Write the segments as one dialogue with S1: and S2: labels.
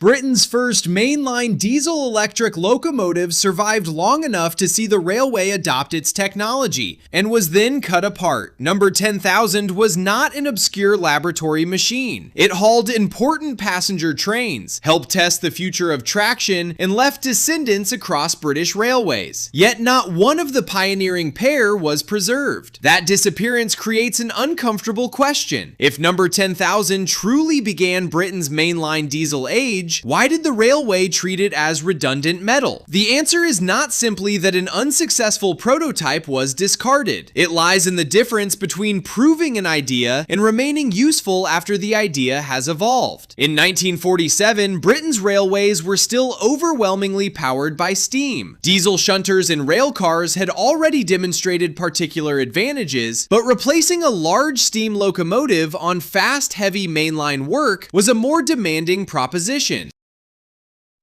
S1: Britain's first mainline diesel-electric locomotive survived long enough to see the railway adopt its technology, and was then cut apart. Number 10,000 was not an obscure laboratory machine. It hauled important passenger trains, helped test the future of traction, and left descendants across British railways. Yet not one of the pioneering pair was preserved. That disappearance creates an uncomfortable question. If number 10,000 truly began Britain's mainline diesel age, why did the railway treat it as redundant metal? The answer is not simply that an unsuccessful prototype was discarded. It lies in the difference between proving an idea and remaining useful after the idea has evolved. In 1947, Britain's railways were still overwhelmingly powered by steam. Diesel shunters in rail cars had already demonstrated particular advantages, but replacing a large steam locomotive on fast, heavy mainline work was a more demanding proposition.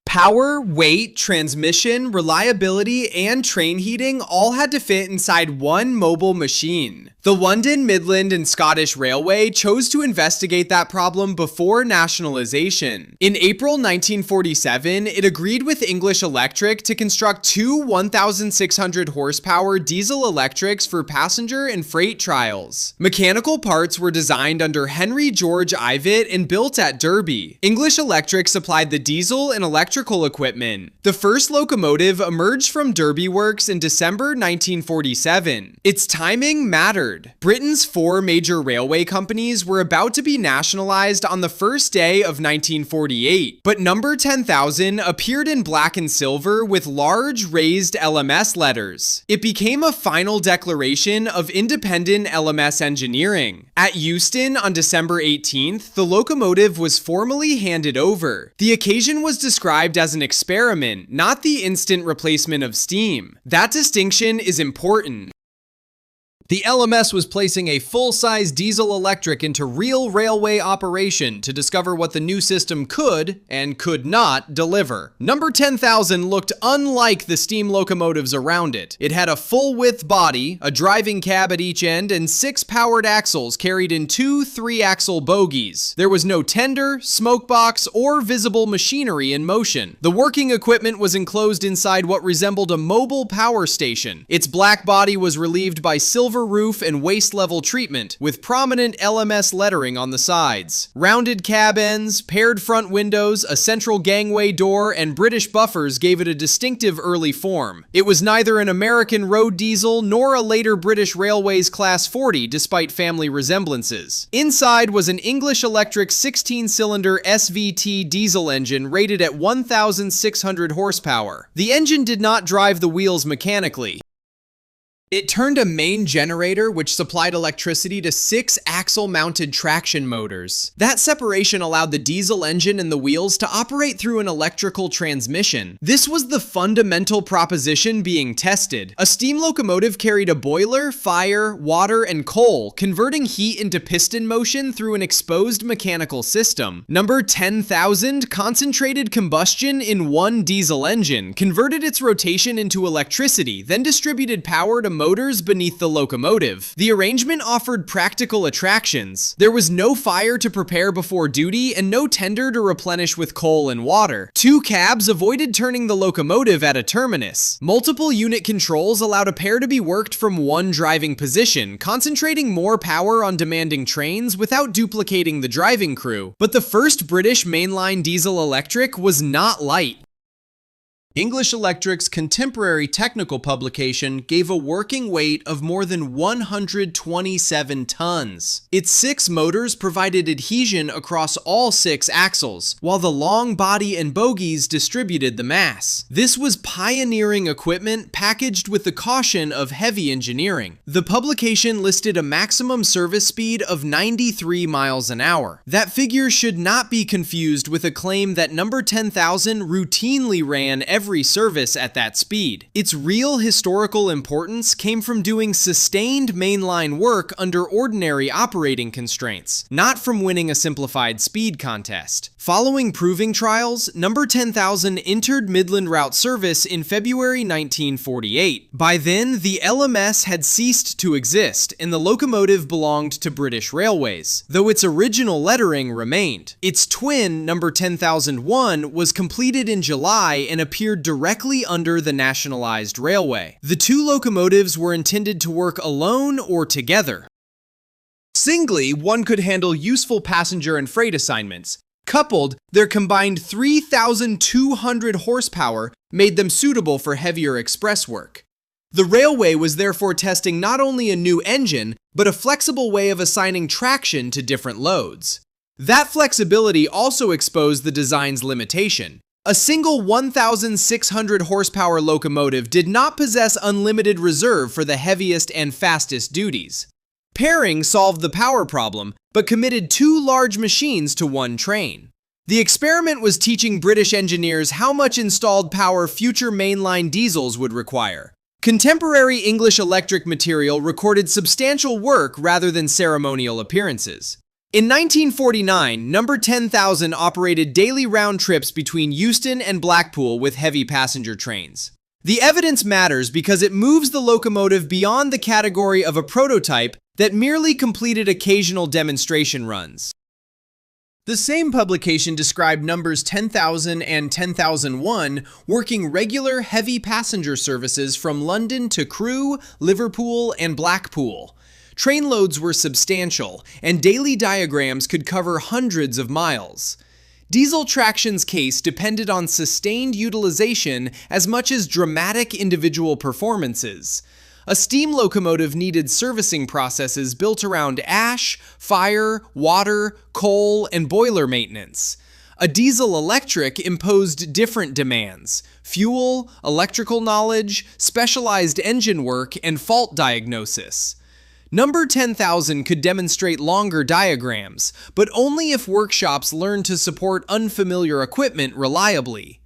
S1: Power, weight, transmission, reliability, and train heating all had to fit inside one mobile machine. The London, Midland, and Scottish Railway chose to investigate that problem before nationalization. In April 1947, it agreed with English Electric to construct two 1,600 horsepower diesel electrics for passenger and freight trials. Mechanical parts were designed under Henry George Ivatt and built at Derby. English Electric supplied the diesel and electrical equipment. The first locomotive emerged from Derby Works in December 1947. Its timing mattered. Britain's four major railway companies were about to be nationalized on the first day of 1948, but number 10,000 appeared in black and silver with large raised LMS letters. It became a final declaration of independent LMS engineering. At Euston on December 18th, the locomotive was formally handed over. The occasion was described as an experiment, not the instant replacement of steam. That distinction is important. The LMS was placing a full-size diesel-electric into real railway operation to discover what the new system could and could not deliver. Number 10,000 looked unlike the steam locomotives around it. It had a full-width body, a driving cab at each end, and 6 powered axles carried in 2 3-axle bogies. There was no tender, smoke box, or visible machinery in motion. The working equipment was enclosed inside what resembled a mobile power station. Its black body was relieved by silver roof and waist level treatment, with prominent LMS lettering on the sides. Rounded cab ends, paired front windows, a central gangway door, and British buffers gave it a distinctive early form. It was neither an American road diesel nor a later British Railways Class 40, despite family resemblances. Inside was an English Electric 16-cylinder SVT diesel engine rated at 1,600 horsepower. The engine did not drive the wheels mechanically. It turned a main generator which supplied electricity to 6 axle-mounted traction motors. That separation allowed the diesel engine and the wheels to operate through an electrical transmission. This was the fundamental proposition being tested. A steam locomotive carried a boiler, fire, water, and coal, converting heat into piston motion through an exposed mechanical system. Number 10,000 concentrated combustion in one diesel engine, converted its rotation into electricity, then distributed power to motors beneath the locomotive. The arrangement offered practical attractions. There was no fire to prepare before duty and no tender to replenish with coal and water. 2 cabs avoided turning the locomotive at a terminus. Multiple unit controls allowed a pair to be worked from one driving position, concentrating more power on demanding trains without duplicating the driving crew. But the first British mainline diesel electric was not light. English Electric's contemporary technical publication gave a working weight of more than 127 tons. Its 6 motors provided adhesion across all 6 axles, while the long body and bogies distributed the mass. This was pioneering equipment packaged with the caution of heavy engineering. The publication listed a maximum service speed of 93 miles an hour. That figure should not be confused with a claim that number 10,000 routinely ran every every service at that speed. Its real historical importance came from doing sustained mainline work under ordinary operating constraints, not from winning a simplified speed contest. Following proving trials, number 10,000 entered Midland Route service in February 1948. By then, the LMS had ceased to exist, and the locomotive belonged to British Railways, though its original lettering remained. Its twin, number 10,001, was completed in July and appeared directly under the nationalized railway. The two locomotives were intended to work alone or together. Singly, one could handle useful passenger and freight assignments. Coupled, their combined 3,200 horsepower made them suitable for heavier express work. The railway was therefore testing not only a new engine, but a flexible way of assigning traction to different loads. That flexibility also exposed the design's limitation. A single 1,600 horsepower locomotive did not possess unlimited reserve for the heaviest and fastest duties. Pairing solved the power problem, but committed two large machines to one train. The experiment was teaching British engineers how much installed power future mainline diesels would require. Contemporary English electric material recorded substantial work rather than ceremonial appearances. In 1949, number 10,000 operated daily round trips between Euston and Blackpool with heavy passenger trains. The evidence matters because it moves the locomotive beyond the category of a prototype that merely completed occasional demonstration runs. The same publication described numbers 10,000 and 10,001 working regular heavy passenger services from London to Crewe, Liverpool, and Blackpool. Train loads were substantial, and daily diagrams could cover hundreds of miles. Diesel traction's case depended on sustained utilization as much as dramatic individual performances. A steam locomotive needed servicing processes built around ash, fire, water, coal, and boiler maintenance. A diesel electric imposed different demands: fuel, electrical knowledge, specialized engine work, and fault diagnosis. Number 10,000 could demonstrate longer diagrams, but only if workshops learned to support unfamiliar equipment reliably.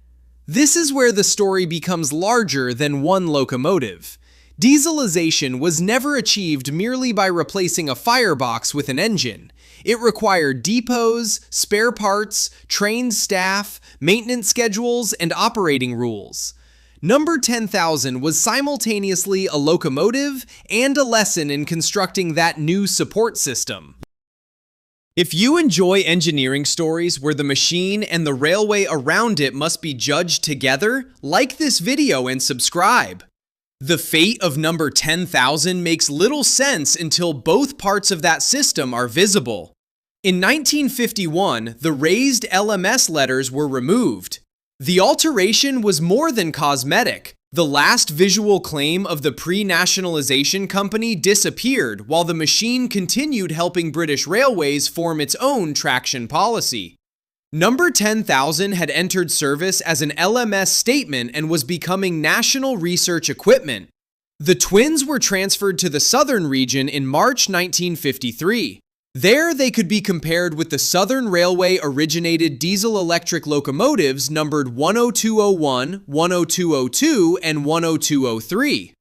S1: This is where the story becomes larger than one locomotive. Dieselization was never achieved merely by replacing a firebox with an engine. It required depots, spare parts, trained staff, maintenance schedules, and operating rules. Number 10,000 was simultaneously a locomotive and a lesson in constructing that new support system. If you enjoy engineering stories where the machine and the railway around it must be judged together, like this video and subscribe. The fate of number 10,000 makes little sense until both parts of that system are visible. In 1951, the raised LMS letters were removed. The alteration was more than cosmetic. The last visual claim of the pre-nationalization company disappeared while the machine continued helping British Railways form its own traction policy. Number 10,000 had entered service as an LMS statement and was becoming national research equipment. The twins were transferred to the southern region in March 1953. There, they could be compared with the Southern Railway originated diesel-electric locomotives numbered 10201, 10202, and 10203.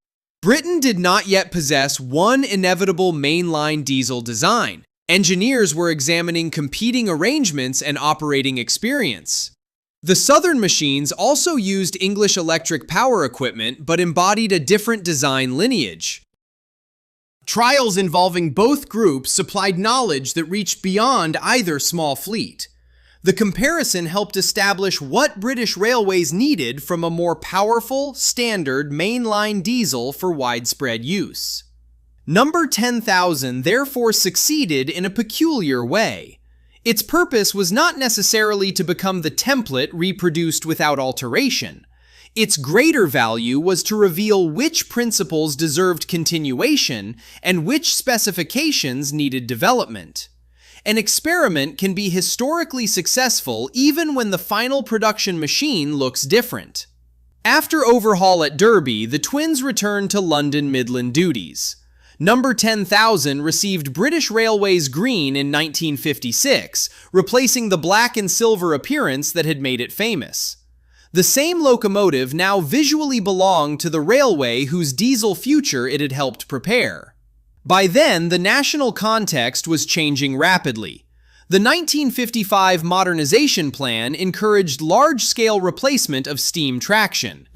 S1: Britain did not yet possess one inevitable mainline diesel design. Engineers were examining competing arrangements and operating experience. The Southern machines also used English electric power equipment but embodied a different design lineage. Trials involving both groups supplied knowledge that reached beyond either small fleet. The comparison helped establish what British Railways needed from a more powerful, standard mainline diesel for widespread use. Number 10,000 therefore succeeded in a peculiar way. Its purpose was not necessarily to become the template reproduced without alteration. Its greater value was to reveal which principles deserved continuation and which specifications needed development. An experiment can be historically successful even when the final production machine looks different. After overhaul at Derby, the twins returned to London Midland duties. Number 10,000 received British Railways green in 1956, replacing the black and silver appearance that had made it famous. The same locomotive now visually belonged to the railway whose diesel future it had helped prepare. By then, the national context was changing rapidly. The 1955 modernization plan encouraged large-scale replacement of steam traction.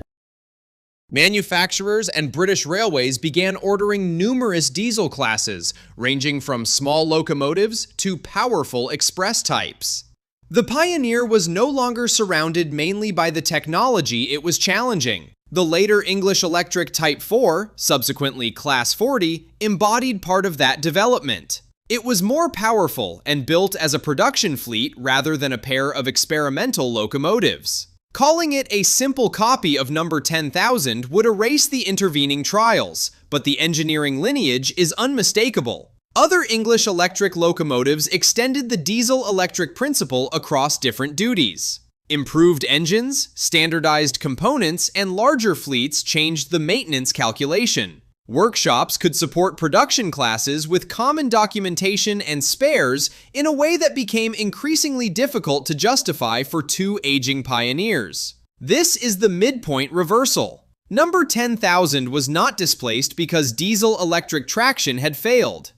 S1: Manufacturers and British Railways began ordering numerous diesel classes, ranging from small locomotives to powerful express types. The Pioneer was no longer surrounded mainly by the technology it was challenging. The later English Electric Type 4, subsequently Class 40, embodied part of that development. It was more powerful and built as a production fleet rather than a pair of experimental locomotives. Calling it a simple copy of number 10,000 would erase the intervening trials, but the engineering lineage is unmistakable. Other English electric locomotives extended the diesel-electric principle across different duties. Improved engines, standardized components, and larger fleets changed the maintenance calculation. Workshops could support production classes with common documentation and spares in a way that became increasingly difficult to justify for two aging pioneers. This is the midpoint reversal. Number 10,000 was not displaced because diesel-electric traction had failed.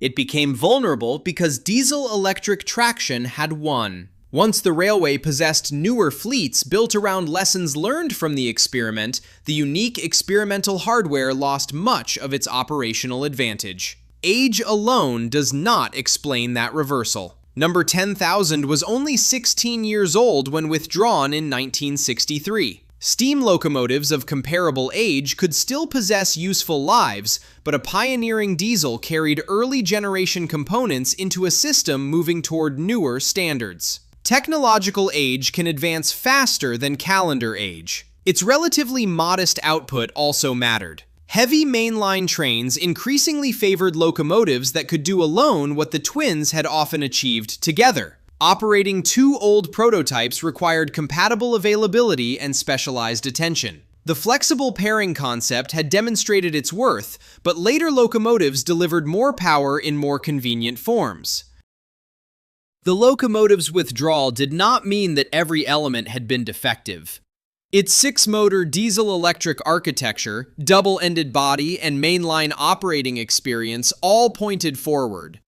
S1: It became vulnerable because diesel-electric traction had won. Once the railway possessed newer fleets built around lessons learned from the experiment, the unique experimental hardware lost much of its operational advantage. Age alone does not explain that reversal. Number 10,000 was only 16 years old when withdrawn in 1963. Steam locomotives of comparable age could still possess useful lives, but a pioneering diesel carried early generation components into a system moving toward newer standards. Technological age can advance faster than calendar age. Its relatively modest output also mattered. Heavy mainline trains increasingly favored locomotives that could do alone what the twins had often achieved together. Operating two old prototypes required compatible availability and specialized attention. The flexible pairing concept had demonstrated its worth, but later locomotives delivered more power in more convenient forms. The locomotive's withdrawal did not mean that every element had been defective. Its six-motor diesel-electric architecture, double-ended body, and mainline operating experience all pointed forward.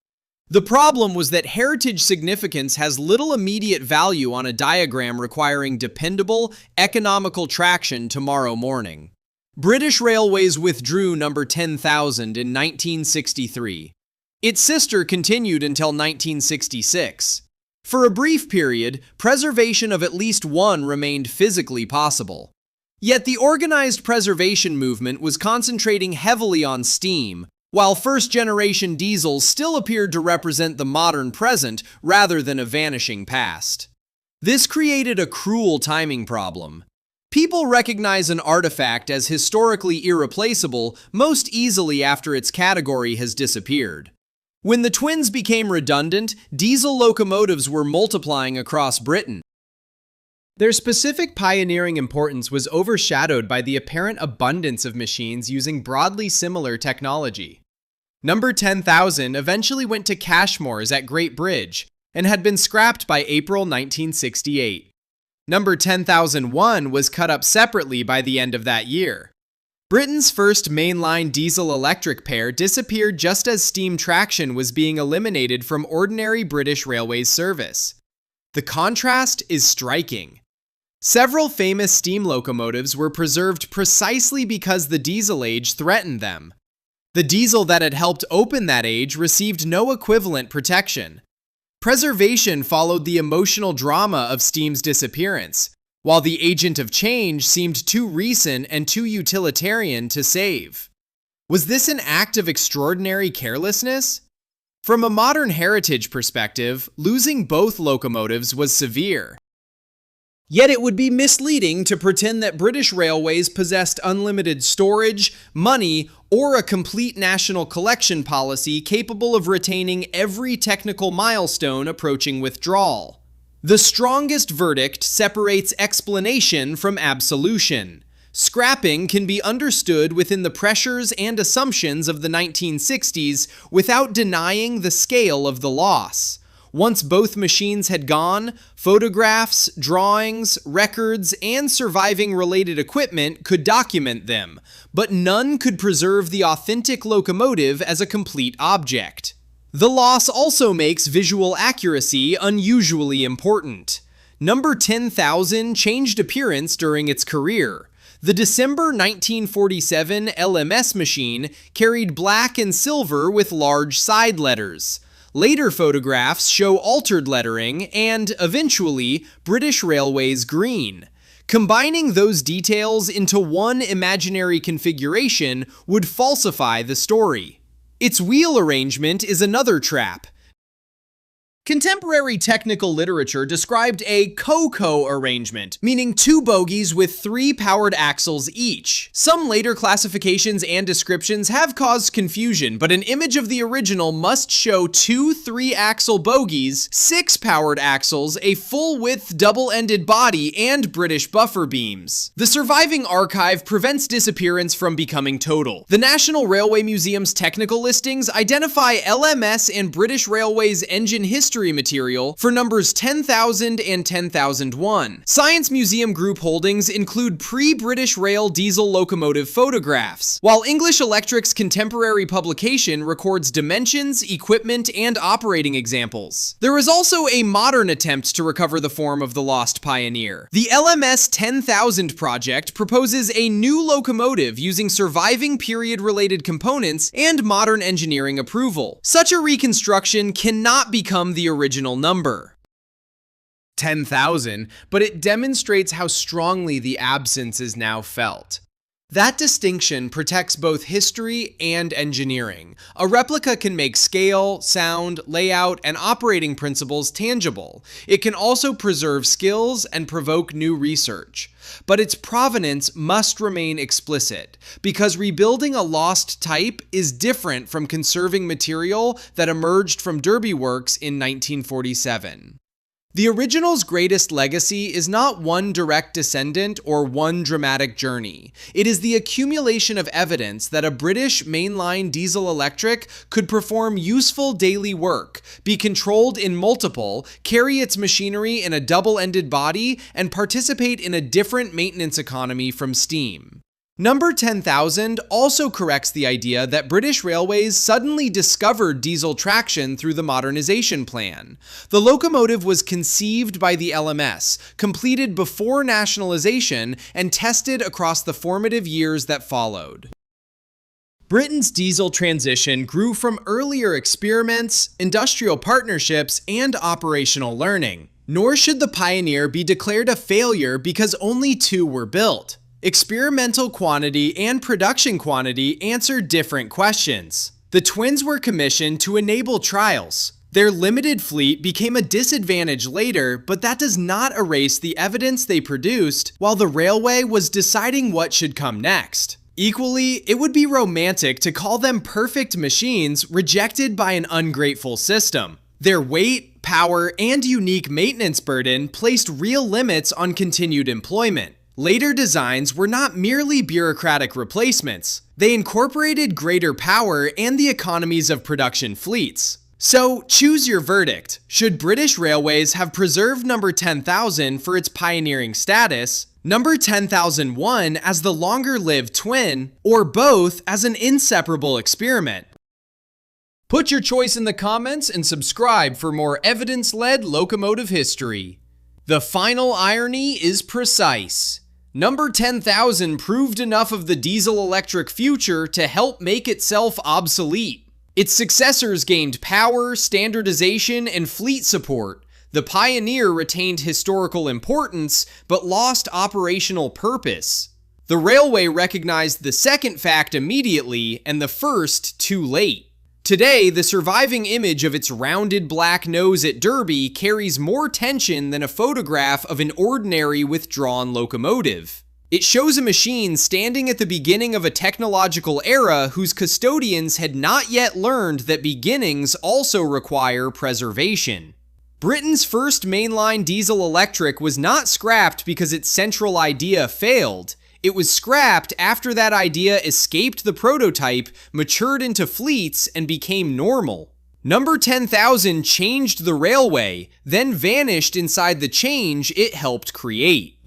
S1: The problem was that heritage significance has little immediate value on a diagram requiring dependable, economical traction tomorrow morning. British Railways withdrew number 10,000 in 1963. Its sister continued until 1966. For a brief period, preservation of at least one remained physically possible. Yet the organized preservation movement was concentrating heavily on steam, while first-generation diesels still appeared to represent the modern present rather than a vanishing past. This created a cruel timing problem. People recognize an artifact as historically irreplaceable most easily after its category has disappeared. When the twins became redundant, diesel locomotives were multiplying across Britain. Their specific pioneering importance was overshadowed by the apparent abundance of machines using broadly similar technology. Number 10,000 eventually went to Cashmore's at Great Bridge and had been scrapped by April 1968. Number 10,001 was cut up separately by the end of that year. Britain's first mainline diesel-electric pair disappeared just as steam traction was being eliminated from ordinary British Railways service. The contrast is striking. Several famous steam locomotives were preserved precisely because the diesel age threatened them. The diesel that had helped open that age received no equivalent protection. Preservation followed the emotional drama of steam's disappearance, while the agent of change seemed too recent and too utilitarian to save. Was this an act of extraordinary carelessness? From a modern heritage perspective, losing both locomotives was severe. Yet it would be misleading to pretend that British Railways possessed unlimited storage, money, or a complete national collection policy capable of retaining every technical milestone approaching withdrawal. The strongest verdict separates explanation from absolution. Scrapping can be understood within the pressures and assumptions of the 1960s without denying the scale of the loss. Once both machines had gone, photographs, drawings, records, and surviving related equipment could document them, but none could preserve the authentic locomotive as a complete object. The loss also makes visual accuracy unusually important. Number 10,000 changed appearance during its career. The December 1947 LMS machine carried black and silver with large side letters. Later photographs show altered lettering and, eventually, British Railways green. Combining those details into one imaginary configuration would falsify the story. Its wheel arrangement is another trap. Contemporary technical literature described a co-co arrangement, meaning two bogies with 3 powered axles each. Some later classifications and descriptions have caused confusion, but an image of the original must show 2 3-axle bogies, 6 powered axles, a full-width double-ended body, and British buffer beams. The surviving archive prevents disappearance from becoming total. The National Railway Museum's technical listings identify LMS and British Railways engine history material for numbers 10,000 and 10,001. Science Museum Group holdings include pre-British Rail diesel locomotive photographs, while English Electric's contemporary publication records dimensions, equipment, and operating examples. There is also a modern attempt to recover the form of the lost Pioneer. The LMS 10,000 project proposes a new locomotive using surviving period-related components and modern engineering approval. Such a reconstruction cannot become the original number, 10,000, but it demonstrates how strongly the absence is now felt. That distinction protects both history and engineering. A replica can make scale, sound, layout, and operating principles tangible. It can also preserve skills and provoke new research. But its provenance must remain explicit, because rebuilding a lost type is different from conserving material that emerged from Derby Works in 1947. The original's greatest legacy is not one direct descendant or one dramatic journey. It is the accumulation of evidence that a British mainline diesel-electric could perform useful daily work, be controlled in multiple, carry its machinery in a double-ended body, and participate in a different maintenance economy from steam. Number 10,000 also corrects the idea that British Railways suddenly discovered diesel traction through the modernization plan. The locomotive was conceived by the LMS, completed before nationalization, and tested across the formative years that followed. Britain's diesel transition grew from earlier experiments, industrial partnerships, and operational learning. Nor should the Pioneer be declared a failure because only 2 were built. Experimental quantity and production quantity answer different questions. The twins were commissioned to enable trials. Their limited fleet became a disadvantage later, but that does not erase the evidence they produced while the railway was deciding what should come next. Equally, it would be romantic to call them perfect machines rejected by an ungrateful system. Their weight, power, and unique maintenance burden placed real limits on continued employment. Later designs were not merely bureaucratic replacements. They incorporated greater power and the economies of production fleets. So, choose your verdict. Should British Railways have preserved number 10,000 for its pioneering status, number 10,001 as the longer-lived twin, or both as an inseparable experiment? Put your choice in the comments and subscribe for more evidence-led locomotive history. The final irony is precise. Number 10,000 proved enough of the diesel-electric future to help make itself obsolete. Its successors gained power, standardization, and fleet support. The Pioneer retained historical importance, but lost operational purpose. The railway recognized the second fact immediately, and the first too late. Today, the surviving image of its rounded black nose at Derby carries more tension than a photograph of an ordinary withdrawn locomotive. It shows a machine standing at the beginning of a technological era whose custodians had not yet learned that beginnings also require preservation. Britain's first mainline diesel-electric was not scrapped because its central idea failed. It was scrapped after that idea escaped the prototype, matured into fleets, and became normal. Number 10,000 changed the railway, then vanished inside the change it helped create.